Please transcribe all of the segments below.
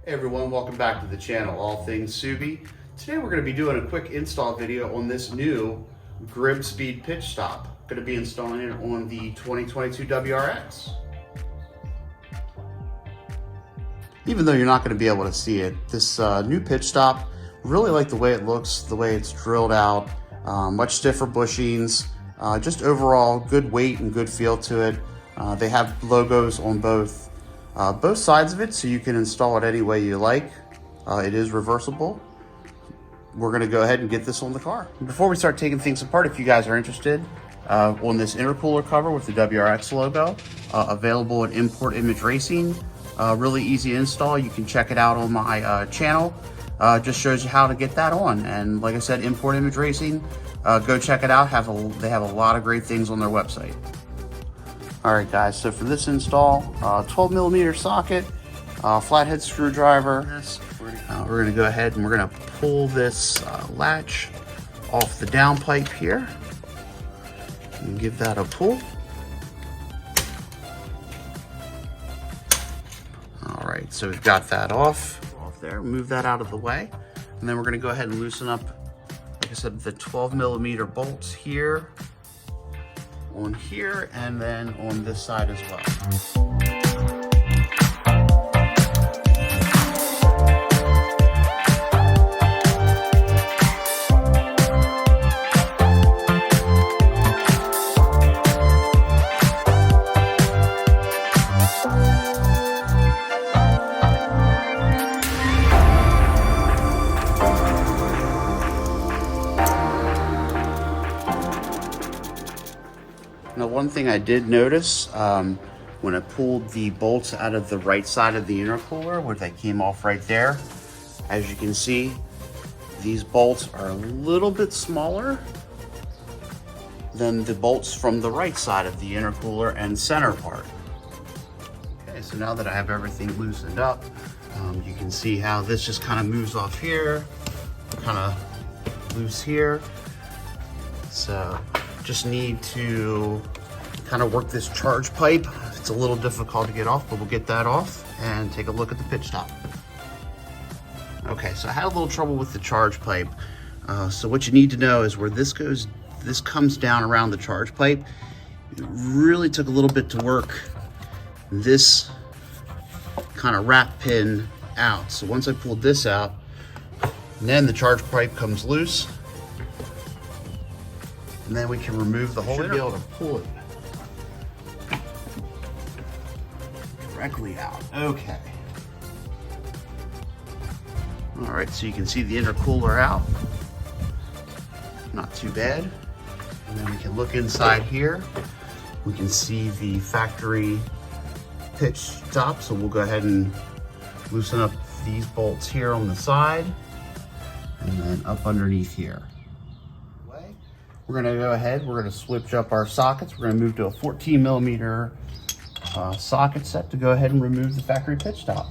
Hey everyone, welcome back to the channel, All Things Subi. Today we're going to be doing a quick install video on this new GrimmSpeed pitch stop. Going to be installing it on the 2022 WRX. Even though you're not going to be able to see it, this new pitch stop, really like the way it looks, the way it's drilled out, much stiffer bushings, just overall good weight and good feel to it. They have logos on both sides of it, so you can install it any way you like. It is reversible. We're going to go ahead and get this on the car. Before we start taking things apart, if you guys are interested, on this intercooler cover with the WRX logo, available at Import Image Racing. Really easy install. You can check it out on my channel. Just shows you how to get that on. And like I said, Import Image Racing, go check it out. They have a lot of great things on their website. All right, guys, so for this install, 12mm socket, flathead screwdriver. We're gonna go ahead and we're gonna pull this latch off the downpipe here and give that a pull. All right, so we've got that off there. Move that out of the way. And then we're gonna go ahead and loosen up, like I said, the 12mm bolts here, on here, and then on this side as well. Now, one thing I did notice when I pulled the bolts out of the right side of the intercooler, where they came off right there, as you can see, these bolts are a little bit smaller than the bolts from the right side of the intercooler and center part. Okay, so now that I have everything loosened up, you can see how this just kind of moves off here, kind of loose here. So just need to kind of work this charge pipe. It's a little difficult to get off, but we'll get that off and take a look at the pitch stop. Okay, so I had a little trouble with the charge pipe. So what you need to know is where this goes, this comes down around the charge pipe. It really took a little bit to work this kind of wrap pin out. So once I pulled this out, then the charge pipe comes loose. And then we can remove the whole. Should be able to pull it directly out. Okay. All right, so you can see the intercooler out. Not too bad. And then we can look inside here. We can see the factory pitch stop. So we'll go ahead and loosen up these bolts here on the side and then up underneath here. We're gonna go ahead, we're gonna switch up our sockets. We're gonna move to a 14mm socket set to go ahead and remove the factory pitch stop.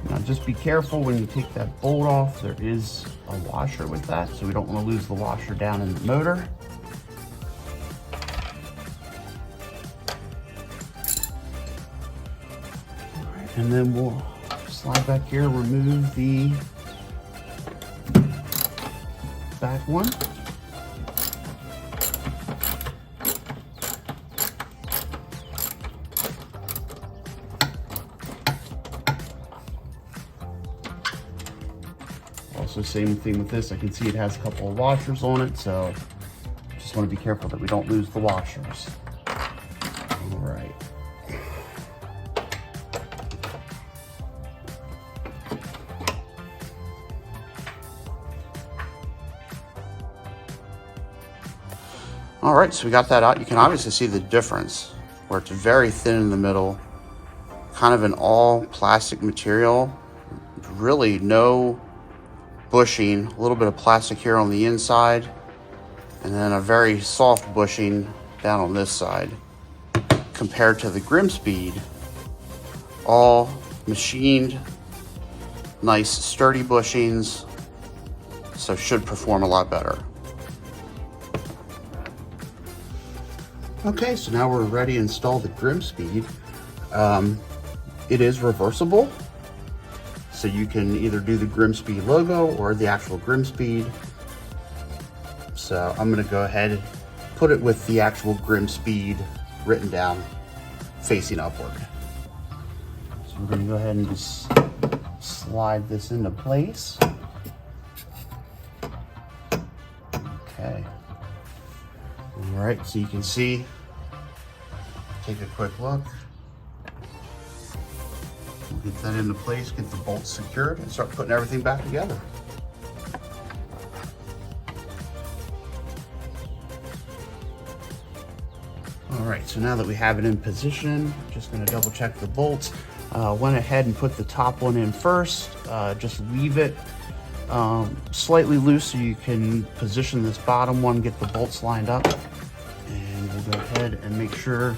Now just be careful when you take that bolt off. There is a washer with that, so we don't want to lose the washer down in the motor. All right, and then we'll slide back here, remove the back one. Also, same thing with this. I can see it has a couple of washers on it, so just want to be careful that we don't lose the washers. All right. All right, so we got that out. You can obviously see the difference where it's very thin in the middle, kind of an all plastic material, really no bushing, a little bit of plastic here on the inside, and then a very soft bushing down on this side, compared to the GrimmSpeed, all machined, nice sturdy bushings, so should perform a lot better. Okay, so now we're ready to install the GrimmSpeed. It is reversible, so you can either do the GrimmSpeed logo or the actual GrimmSpeed. So I'm gonna go ahead and put it with the actual GrimmSpeed written down, facing upward. So we're gonna go ahead and just slide this into place. Okay. All right, so you can see, take a quick look. We'll get that into place, get the bolts secured, and start putting everything back together. All right, so now that we have it in position, just gonna double check the bolts. Went ahead and put the top one in first. Just leave it slightly loose so you can position this bottom one, get the bolts lined up. And we'll go ahead and make sure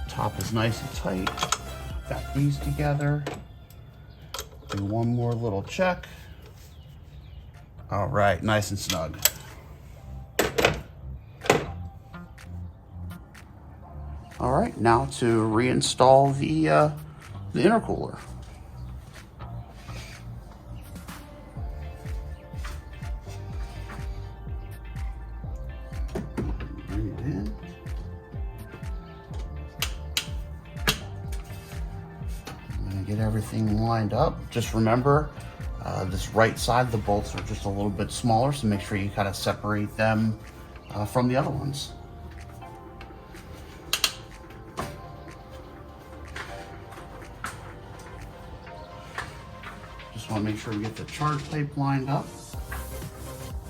top is nice and tight. Got these together. Do one more little check. All right, nice and snug. All right, now to reinstall the intercooler. Bring it in. I'm gonna get everything lined up. Just remember, this right side, the bolts are just a little bit smaller, so make sure you kind of separate them from the other ones. Just want to make sure we get the charge pipe lined up.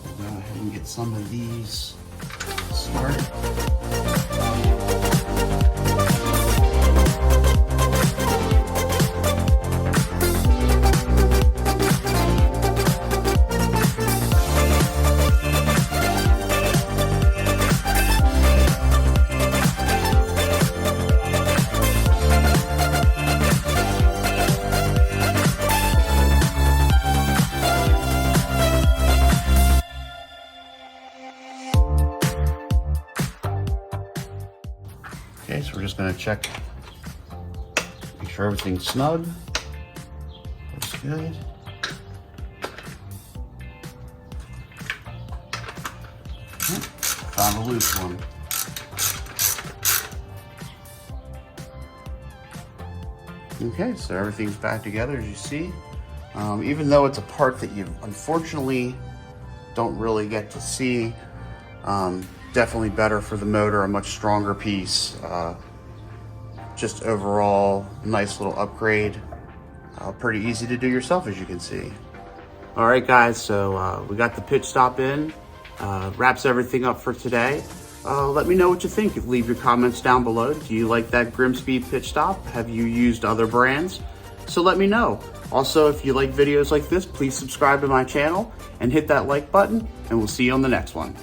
We'll go ahead and get some of these started. Okay, so we're just gonna check, make sure everything's snug. Looks good. Found a loose one. Okay, so everything's back together as you see. Even though it's a part that you unfortunately don't really get to see, definitely better for the motor, a much stronger piece. Just overall, nice little upgrade. Pretty easy to do yourself, as you can see. All right, guys, so we got the pitch stop in. Wraps everything up for today. Let me know what you think. Leave your comments down below. Do you like that GrimmSpeed pitch stop? Have you used other brands? So let me know. Also, if you like videos like this, please subscribe to my channel and hit that like button, and we'll see you on the next one.